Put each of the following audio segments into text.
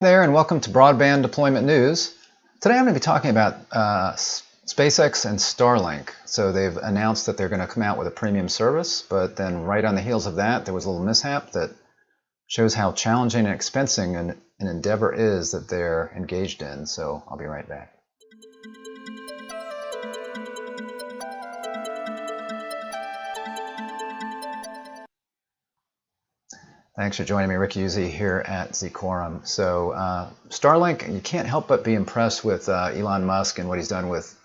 There and welcome to Broadband Deployment News. Today I'm going to be talking about SpaceX and Starlink. So they've announced that they're going to come out with a premium service, but then right on the heels of that there was a little mishap that shows how challenging and expensive an endeavor is that they're engaged in. So I'll be right back. Thanks for joining me, Rick Uzzi here at Zcorum. So Starlink, you can't help but be impressed with Elon Musk and what he's done with,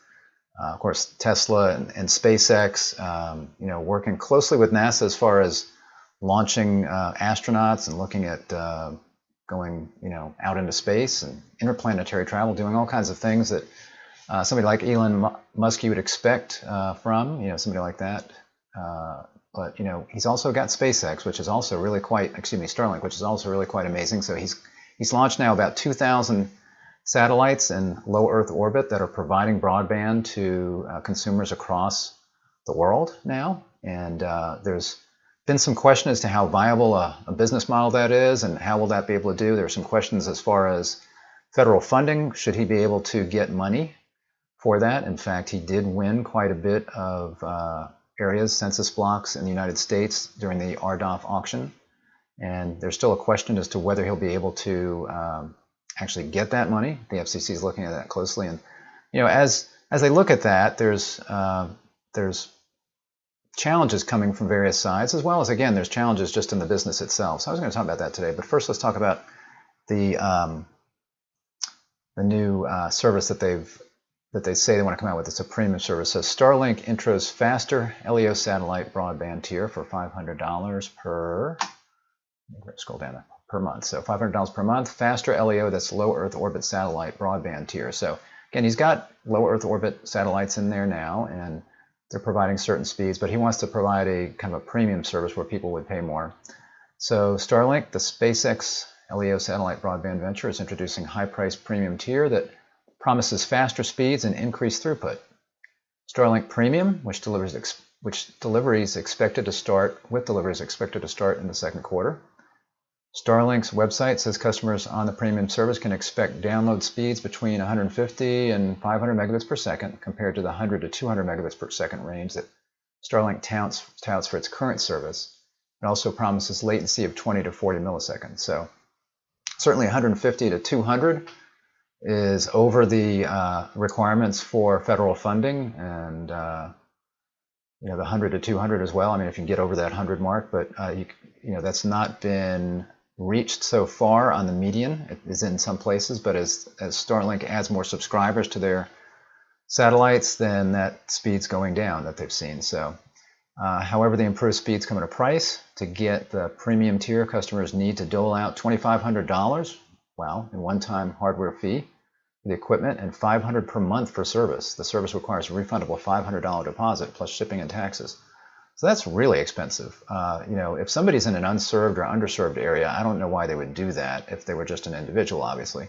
of course, Tesla and SpaceX. Working closely with NASA as far as launching astronauts and looking at going, out into space and interplanetary travel, doing all kinds of things that somebody like Elon Musk you would expect from, somebody like that. But he's also got SpaceX, which is also really Starlink, which is also really quite amazing. So he's launched now about 2,000 satellites in low Earth orbit that are providing broadband to consumers across the world now. And there's been some question as to how viable a business model that is, and how will that be able to do. There are some questions as far as federal funding. Should he be able to get money for that? In fact, he did win quite a bit of areas, census blocks in the United States during the RDOF auction, and there's still a question as to whether he'll be able to actually get that money. The FCC is looking at that closely, and as they look at that, there's challenges coming from various sides, as well as, again, there's challenges just in the business itself. So I was going to talk about that today, but first let's talk about the new service that they say they want to come out with. It's a premium service. So Starlink intros faster LEO satellite broadband tier for $500 per, scroll down, per month. So $500 per month, faster LEO, that's low Earth orbit satellite broadband tier. So again, he's got low Earth orbit satellites in there now, and they're providing certain speeds, but he wants to provide a kind of a premium service where people would pay more. So Starlink, the SpaceX LEO satellite broadband venture, is introducing high-priced premium tier that promises faster speeds and increased throughput. Starlink Premium, with deliveries expected to start in the second quarter. Starlink's website says customers on the premium service can expect download speeds between 150 and 500 megabits per second, compared to the 100 to 200 megabits per second range that Starlink touts for its current service. It also promises latency of 20 to 40 milliseconds. So certainly 150 to 200 is over the requirements for federal funding, and the 100 to 200 as well. I mean, if you can get over that 100 mark, but that's not been reached so far on the median. It is in some places, but as Starlink adds more subscribers to their satellites, then that speed's going down that they've seen. So however, the improved speeds come at a price. To get the premium tier, customers need to dole out $2,500, in one-time hardware fee for the equipment, and $500 per month for service. The service requires a refundable $500 deposit plus shipping and taxes. So that's really expensive. If somebody's in an unserved or underserved area, I don't know why they would do that if they were just an individual, obviously.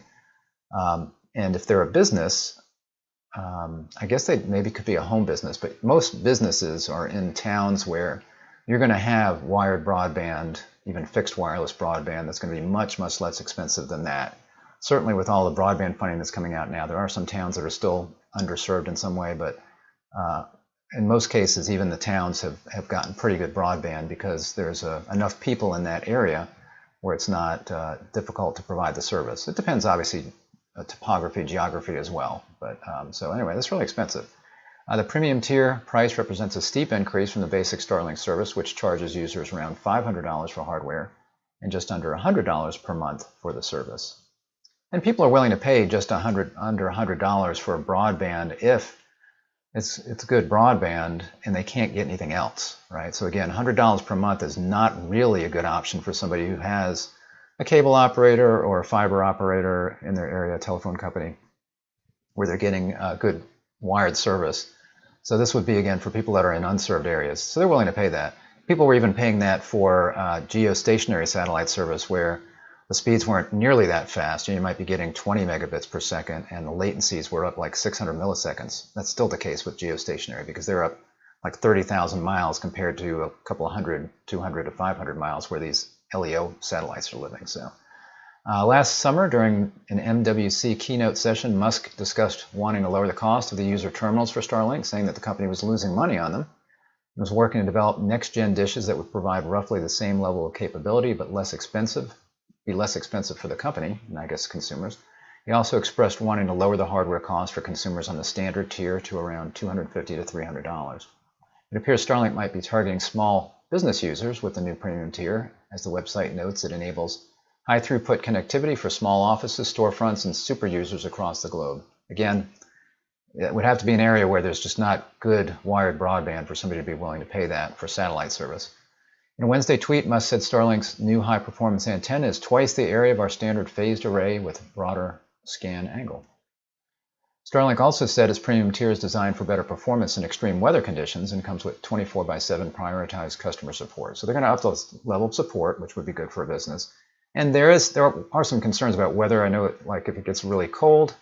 And if they're a business, I guess they maybe could be a home business, but most businesses are in towns where you're going to have wired broadband, even fixed wireless broadband, that's going to be much, much less expensive than that. Certainly with all the broadband funding that's coming out now, there are some towns that are still underserved in some way, but in most cases, even the towns have gotten pretty good broadband because there's enough people in that area where it's not difficult to provide the service. It depends, obviously, topography, geography as well. But so anyway, that's really expensive. The premium tier price represents a steep increase from the basic Starlink service, which charges users around $500 for hardware and just under $100 per month for the service. And people are willing to pay just under $100 for a broadband if it's good broadband and they can't get anything else, right? So again, $100 per month is not really a good option for somebody who has a cable operator or a fiber operator in their area, a telephone company, where they're getting good wired service. So this would be, again, for people that are in unserved areas. So they're willing to pay that. People were even paying that for geostationary satellite service, where the speeds weren't nearly that fast. You might be getting 20 megabits per second, and the latencies were up like 600 milliseconds. That's still the case with geostationary because they're up like 30,000 miles compared to a couple of 200 to 500 miles where these LEO satellites are living. So Last summer, during an MWC keynote session, Musk discussed wanting to lower the cost of the user terminals for Starlink, saying that the company was losing money on them. It was working to develop next-gen dishes that would provide roughly the same level of capability, but be less expensive for the company, and I guess consumers. He also expressed wanting to lower the hardware cost for consumers on the standard tier to around $250 to $300. It appears Starlink might be targeting small business users with the new premium tier. As the website notes, it enables high-throughput connectivity for small offices, storefronts, and super users across the globe. Again, it would have to be an area where there's just not good wired broadband for somebody to be willing to pay that for satellite service. In a Wednesday tweet, Musk said Starlink's new high-performance antenna is twice the area of our standard phased array with broader scan angle. Starlink also said its premium tier is designed for better performance in extreme weather conditions and comes with 24/7 prioritized customer support. So they're going to up the level of support, which would be good for a business. And there are some concerns about weather. I know, like if it gets really cold,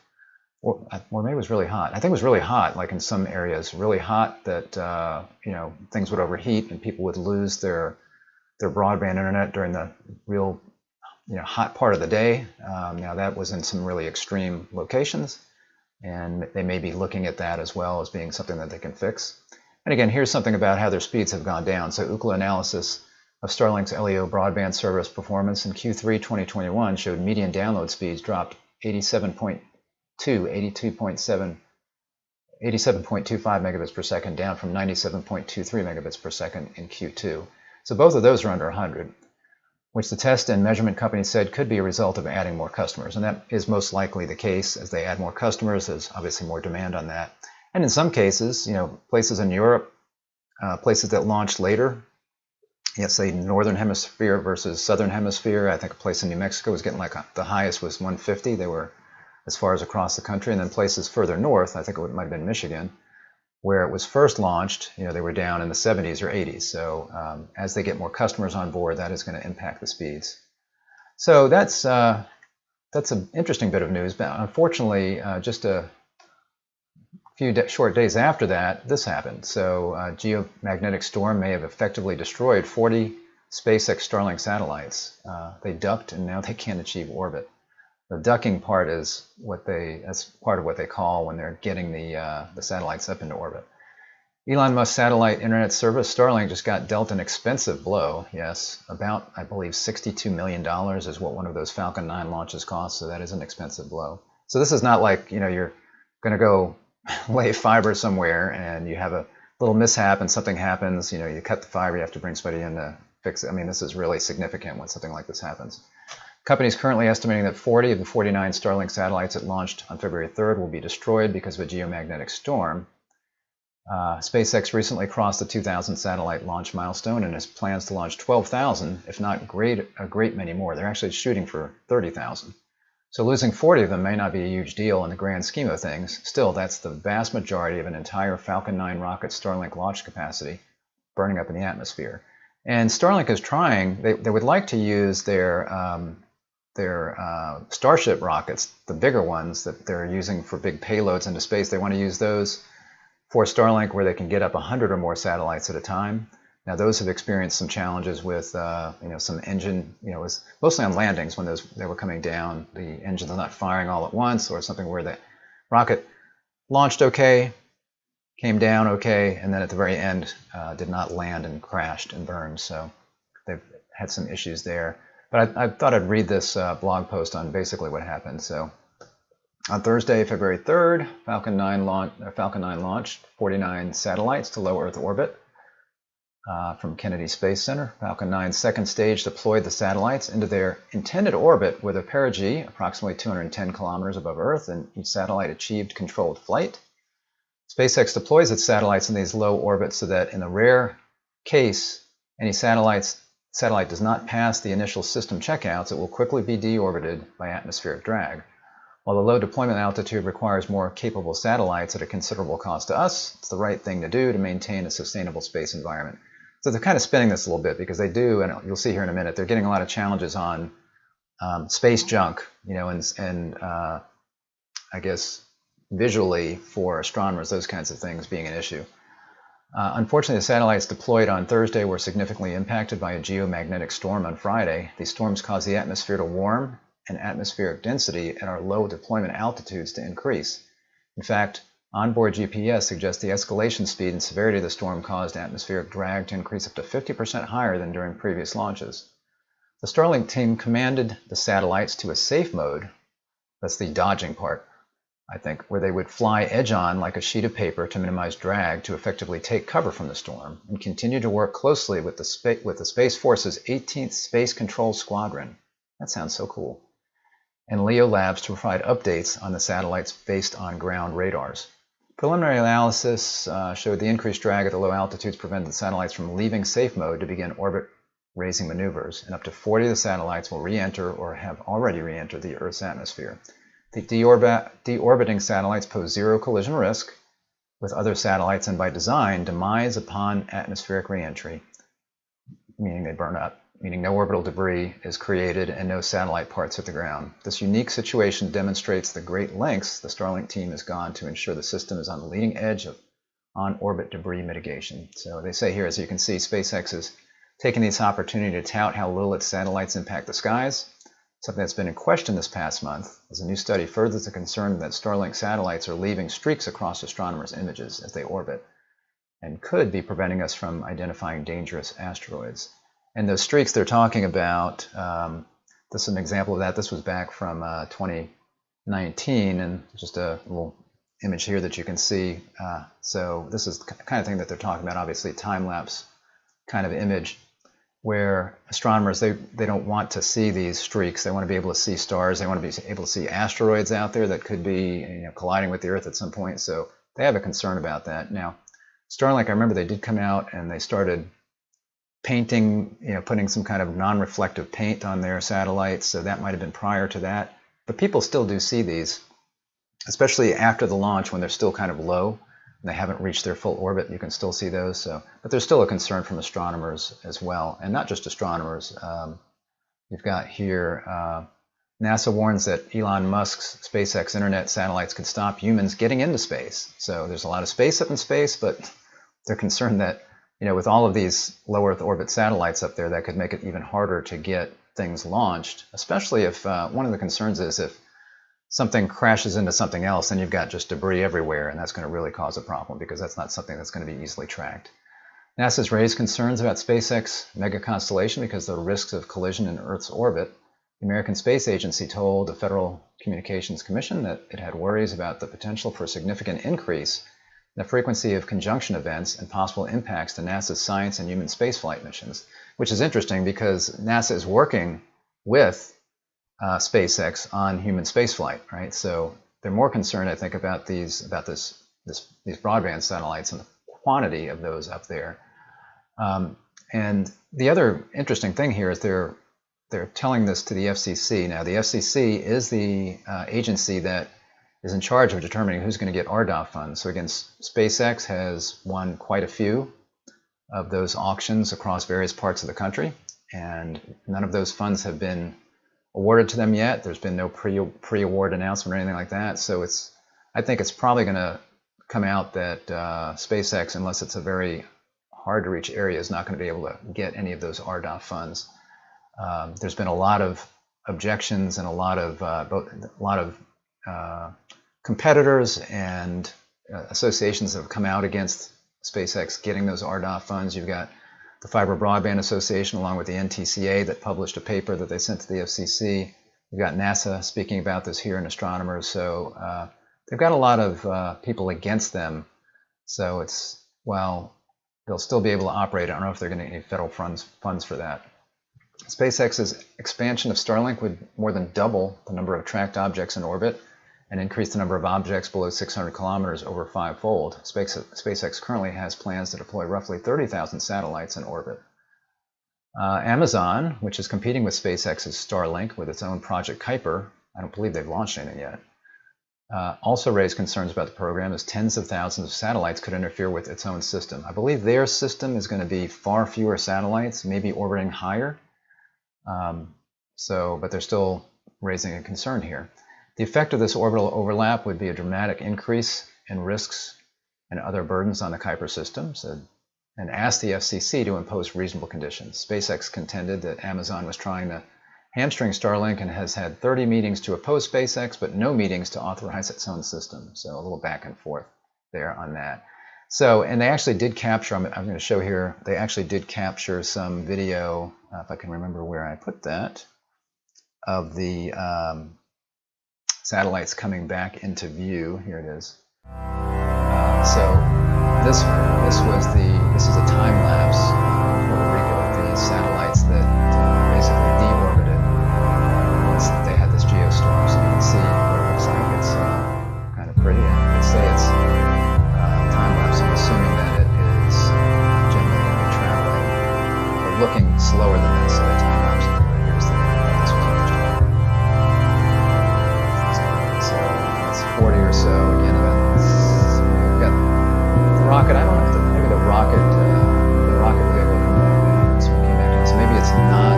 or maybe it was really hot. I think it was really hot, like in some areas, really hot that things would overheat and people would lose their broadband internet during the real hot part of the day. Now that was in some really extreme locations, and they may be looking at that as well as being something that they can fix. And again, here's something about how their speeds have gone down. So Ookla analysis of Starlink's LEO broadband service performance in Q3 2021 showed median download speeds dropped 87.25 megabits per second, down from 97.23 megabits per second in Q2. So both of those are under 100, which the test and measurement company said could be a result of adding more customers. And that is most likely the case. As they add more customers, there's obviously more demand on that. And in some cases, places in Europe, places that launched later, say northern hemisphere versus southern hemisphere. I think a place in New Mexico was getting the highest was 150. They were as far as across the country. And then places further north, I think it might have been Michigan, where it was first launched, they were down in the 70s or 80s. So as they get more customers on board, that is going to impact the speeds. So that's an interesting bit of news. But unfortunately, just a few short days after that, this happened. So geomagnetic storm may have effectively destroyed 40 SpaceX Starlink satellites. They ducked, and now they can't achieve orbit. The ducking part is that's part of what they call when they're getting the satellites up into orbit. Elon Musk's satellite internet service, Starlink, just got dealt an expensive blow. Yes, about, I believe, $62 million is what one of those Falcon 9 launches cost, so that is an expensive blow. So this is not like, you're going to go lay fiber somewhere and you have a little mishap and something happens, you cut the fiber, you have to bring somebody in to fix it. I mean, this is really significant when something like this happens. The company is currently estimating that 40 of the 49 Starlink satellites it launched on February 3rd will be destroyed because of a geomagnetic storm. SpaceX recently crossed the 2,000 satellite launch milestone and has plans to launch 12,000, if not a great many more. They're actually shooting for 30,000. So losing 40 of them may not be a huge deal in the grand scheme of things. Still, that's the vast majority of an entire Falcon 9 rocket Starlink launch capacity burning up in the atmosphere. And Starlink is trying, they would like to use their Starship rockets, the bigger ones that they're using for big payloads into space. They want to use those for Starlink where they can get up 100 or more satellites at a time. Now those have experienced some challenges with some engine, it was mostly on landings when they were coming down, the engines are not firing all at once, or something where the rocket launched okay, came down okay, and then at the very end did not land and crashed and burned. So they've had some issues there. But I thought I'd read this blog post on basically what happened. So on Thursday, February 3rd, Falcon 9 launched 49 satellites to low Earth orbit from Kennedy Space Center. Falcon 9's second stage deployed the satellites into their intended orbit with a perigee approximately 210 kilometers above Earth, and each satellite achieved controlled flight. SpaceX deploys its satellites in these low orbits so that in the rare case any satellite does not pass the initial system checkouts, it will quickly be deorbited by atmospheric drag. While the low deployment altitude requires more capable satellites at a considerable cost to us, it's the right thing to do to maintain a sustainable space environment. So they're kind of spinning this a little bit because they do, and you'll see here in a minute, they're getting a lot of challenges on space junk, and I guess visually for astronomers, those kinds of things being an issue. Unfortunately, the satellites deployed on Thursday were significantly impacted by a geomagnetic storm on Friday. These storms caused the atmosphere to warm and atmospheric density at our low deployment altitudes to increase. In fact, onboard GPS suggests the escalation speed and severity of the storm caused atmospheric drag to increase up to 50% higher than during previous launches. The Starlink team commanded the satellites to a safe mode, that's the dodging part, I think, where they would fly edge-on like a sheet of paper to minimize drag to effectively take cover from the storm, and continue to work closely with the Space Force's 18th Space Control Squadron. That sounds so cool. And LEO Labs to provide updates on the satellites based on ground radars. Preliminary analysis showed the increased drag at the low altitudes prevented the satellites from leaving safe mode to begin orbit-raising maneuvers, and up to 40 of the satellites will re-enter or have already re-entered the Earth's atmosphere. The deorbiting satellites pose zero collision risk with other satellites and by design demise upon atmospheric re-entry, meaning they burn up, meaning no orbital debris is created and no satellite parts hit the ground. This unique situation demonstrates the great lengths the Starlink team has gone to ensure the system is on the leading edge of on-orbit debris mitigation. So they say here, as you can see, SpaceX is taking this opportunity to tout how little its satellites impact the skies, something that's been in question this past month, as a new study furthers the concern that Starlink satellites are leaving streaks across astronomers' images as they orbit, and could be preventing us from identifying dangerous asteroids. And those streaks they're talking about, this is an example of that. This was back from 2019, and just a little image here that you can see. So this is the kind of thing that they're talking about, obviously time-lapse kind of image, where astronomers, they don't want to see these streaks. They want to be able to see stars. They want to be able to see asteroids out there that could be colliding with the Earth at some point. So they have a concern about that. Now, Starlink, I remember they did come out and they started painting, putting some kind of non-reflective paint on their satellites. So that might have been prior to that. But people still do see these, especially after the launch when they're still kind of low. They haven't reached their full orbit. You can still see those. But there's still a concern from astronomers as well, and not just astronomers. You've got here, NASA warns that Elon Musk's SpaceX internet satellites could stop humans getting into space. So there's a lot of space up in space, but they're concerned that, with all of these low Earth orbit satellites up there, that could make it even harder to get things launched, especially if one of the concerns is if something crashes into something else, then you've got just debris everywhere, and that's going to really cause a problem because that's not something that's going to be easily tracked. NASA's raised concerns about SpaceX mega constellation because of the risks of collision in Earth's orbit. The American Space Agency told the Federal Communications Commission that it had worries about the potential for a significant increase in the frequency of conjunction events and possible impacts to NASA's science and human spaceflight missions, which is interesting because NASA is working with SpaceX on human spaceflight, right? So they're more concerned, I think, about these broadband satellites and the quantity of those up there. And the other interesting thing here is they're telling this to the FCC. Now, the FCC is the agency that is in charge of determining who's going to get RDOF funds. So again, SpaceX has won quite a few of those auctions across various parts of the country, and none of those funds have been awarded to them yet. There's been no pre-award announcement or anything like that. So I think it's probably going to come out that SpaceX, unless it's a very hard to reach area, is not going to be able to get any of those RDOF funds. There's been a lot of objections and a lot of competitors and associations that have come out against SpaceX getting those RDOF funds. You've got the Fiber Broadband Association along with the NTCA that published a paper that they sent to the FCC. We've got NASA speaking about this here in Astronomers. So they've got a lot of people against them. So while they'll still be able to operate, I don't know if they're going to get any federal funds for that. SpaceX's expansion of Starlink would more than double the number of tracked objects in orbit and increase the number of objects below 600 kilometers over 5-fold. SpaceX currently has plans to deploy roughly 30,000 satellites in orbit. Amazon, which is competing with SpaceX's Starlink with its own Project Kuiper, I don't believe they've launched anything yet, also raised concerns about the program as tens of thousands of satellites could interfere with its own system. I believe their system is going to be far fewer satellites, maybe orbiting higher. But they're still raising a concern here. The effect of this orbital overlap would be a dramatic increase in risks and other burdens on the Kuiper system, and asked the FCC to impose reasonable conditions. SpaceX contended that Amazon was trying to hamstring Starlink and has had 30 meetings to oppose SpaceX, but no meetings to authorize its own system. So a little back and forth there on that. So, and they actually did capture, I'm going to show here, they actually did capture some video, if I can remember where I put that, of the satellites coming back into view. Here it is. So this is a time lapse in Puerto Rico of the satellites that basically deorbited once they had this geostorm. So you can see what it looks like. It's kind of pretty. And they say it's time lapse. I'm assuming that it is generally going to be traveling or looking slower than that. So the time lapse. Here's the this was interesting. So it's 40 or so. Again, we've got the rocket. I don't know if maybe the rocket will be able to come back. So it came back down. So maybe it's not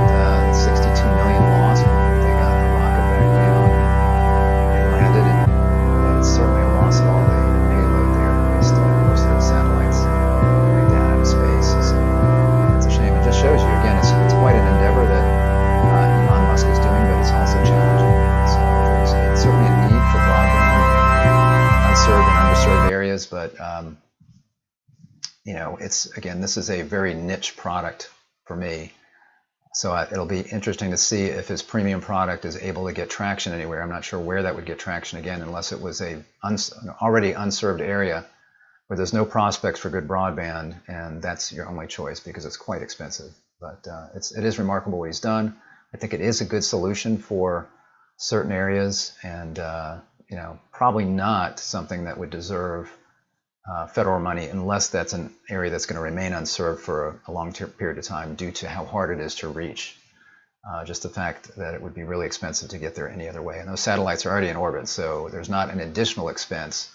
62 million lost. They got the rocket back down and landed, but it's certainly a loss of all the payload there based on most of those satellites going down into space. So it's a shame. It just shows you again. It's quite an endeavor that Elon Musk is doing, but it's also challenging. So there's certainly a need for broadband, unserved and underserved areas, but you know, this is a very niche product for me. So it'll be interesting to see if his premium product is able to get traction anywhere. I'm not sure where that would get traction again, unless it was an already unserved area where there's no prospects for good broadband, and that's your only choice because it's quite expensive. But it is remarkable what he's done. I think it is a good solution for certain areas, and you know, probably not something that would deserve federal money unless that's an area that's going to remain unserved for a long period of time due to how hard it is to reach. Just the fact that it would be really expensive to get there any other way. And those satellites are already in orbit, so there's not an additional expense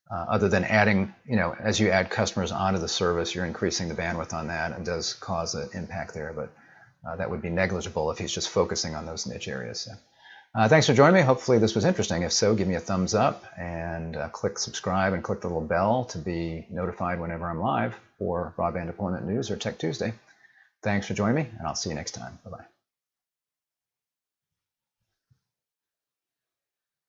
other than adding, you know, as you add customers onto the service, you're increasing the bandwidth on that. It does cause an impact there, but that would be negligible if he's just focusing on those niche areas. So. Thanks for joining me. Hopefully this was interesting. If so, give me a thumbs up and click subscribe and click the little bell to be notified whenever I'm live for broadband deployment news or Tech Tuesday. Thanks for joining me, and I'll see you next time. Bye-bye.